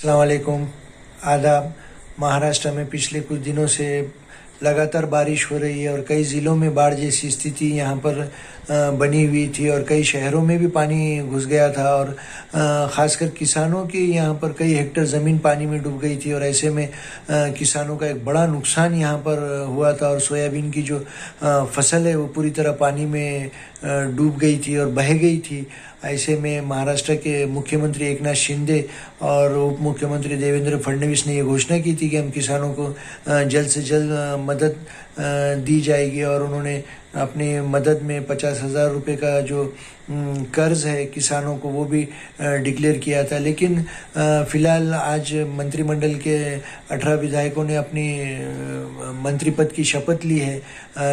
अस्सलाम वालेकुम, आदाब। महाराष्ट्र में पिछले कुछ दिनों से लगातार बारिश हो रही है और कई ज़िलों में बाढ़ जैसी स्थिति यहाँ पर बनी हुई थी और कई शहरों में भी पानी घुस गया था और ख़ासकर किसानों की यहाँ पर कई हेक्टेयर ज़मीन पानी में डूब गई थी और ऐसे में किसानों का एक बड़ा नुकसान यहाँ पर हुआ था और सोयाबीन की जो फसल है वो पूरी तरह पानी में डूब गई थी और बह गई थी। ऐसे में महाराष्ट्र के मुख्यमंत्री एकनाथ शिंदे और उप मुख्यमंत्री देवेंद्र फडणवीस ने ये घोषणा की थी कि हम किसानों को जल्द से जल्द मदद दी जाएगी और उन्होंने अपनी मदद में 50,000 रुपये का जो कर्ज है किसानों को वो भी डिक्लेयर किया था। लेकिन फ़िलहाल आज मंत्रिमंडल के 18 विधायकों ने अपनी मंत्री पद की शपथ ली है,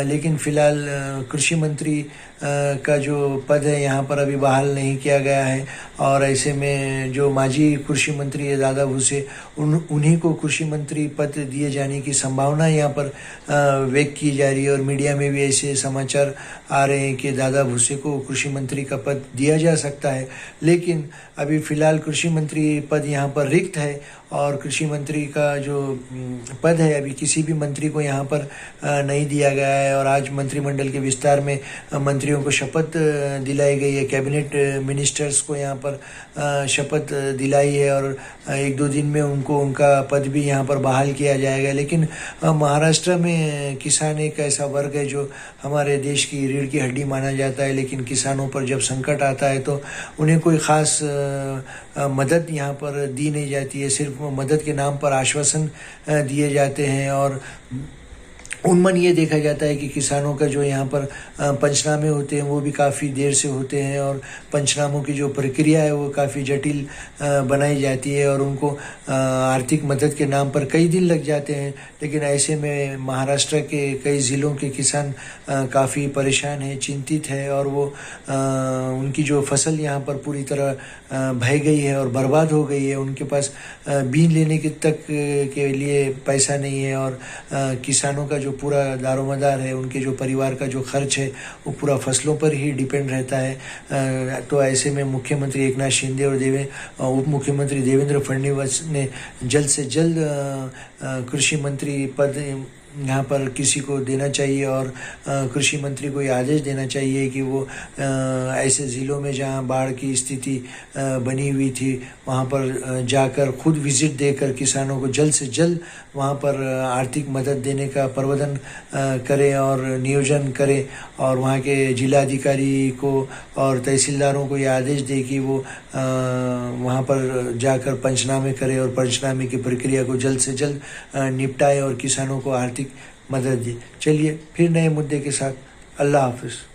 लेकिन फ़िलहाल कृषि मंत्री का जो पद है यहाँ पर अभी बहाल नहीं किया गया है और ऐसे में जो माजी कृषि मंत्री है दादा भूसे उन्हीं को कृषि मंत्री पद दिए जाने की संभावना यहाँ पर व्यक्त की जा रही है और मीडिया में भी ऐसे समाचार आ रहे हैं कि दादा भूसे को कृषि मंत्री का पद दिया जा सकता है। लेकिन अभी फ़िलहाल कृषि मंत्री पद यहाँ पर रिक्त है और कृषि मंत्री का जो पद है अभी किसी भी मंत्री को यहाँ पर नहीं दिया गया है और आज मंत्रिमंडल के विस्तार में मंत्रियों को शपथ दिलाई गई है। कैबिनेट मिनिस्टर्स को यहाँ पर शपथ दिलाई है और 1-2 दिन में उनको उनका पद भी यहाँ पर बहाल किया जाएगा। लेकिन महाराष्ट्र में किसान एक ऐसा वर्ग है जो हमारे देश की रीढ़ की हड्डी माना जाता है, लेकिन किसानों पर जब संकट आता है तो उन्हें कोई ख़ास मदद यहाँ पर दी नहीं जाती है, सिर्फ मदद के नाम पर आश्वासन दिए जाते हैं और उनमन ये देखा जाता है कि किसानों का जो यहाँ पर पंचनामे होते हैं वो भी काफ़ी देर से होते हैं और पंचनामों की जो प्रक्रिया है वो काफ़ी जटिल बनाई जाती है और उनको आर्थिक मदद के नाम पर कई दिन लग जाते हैं। लेकिन ऐसे में महाराष्ट्र के कई ज़िलों के किसान काफ़ी परेशान हैं, चिंतित है और वो उनकी जो फसल यहाँ पर पूरी तरह बह गई है और बर्बाद हो गई है। उनके पास बीज लेने के तक के लिए पैसा नहीं है और किसानों का जो पूरा दारोमदार है, उनके जो परिवार का जो खर्च है वो पूरा फसलों पर ही डिपेंड रहता है। तो ऐसे में मुख्यमंत्री एकनाथ शिंदे और उप मुख्यमंत्री देवेंद्र फडणवीस ने जल्द से जल्द कृषि मंत्री पद यहाँ पर किसी को देना चाहिए और कृषि मंत्री को ये आदेश देना चाहिए कि वो ऐसे ज़िलों में जहाँ बाढ़ की स्थिति बनी हुई थी वहाँ पर जाकर खुद विज़िट देकर किसानों को जल्द से जल्द वहाँ पर आर्थिक मदद देने का प्रबंधन करें और नियोजन करें और वहाँ के जिलाधिकारी को और तहसीलदारों को ये आदेश दे कि वो वहाँ पर जाकर पंचनामे करें और पंचनामे की प्रक्रिया को जल्द से जल्द निपटाएं और किसानों को आर्थिक मदद दी। चलिए फिर नए मुद्दे के साथ, अल्लाह हाफ़िज़।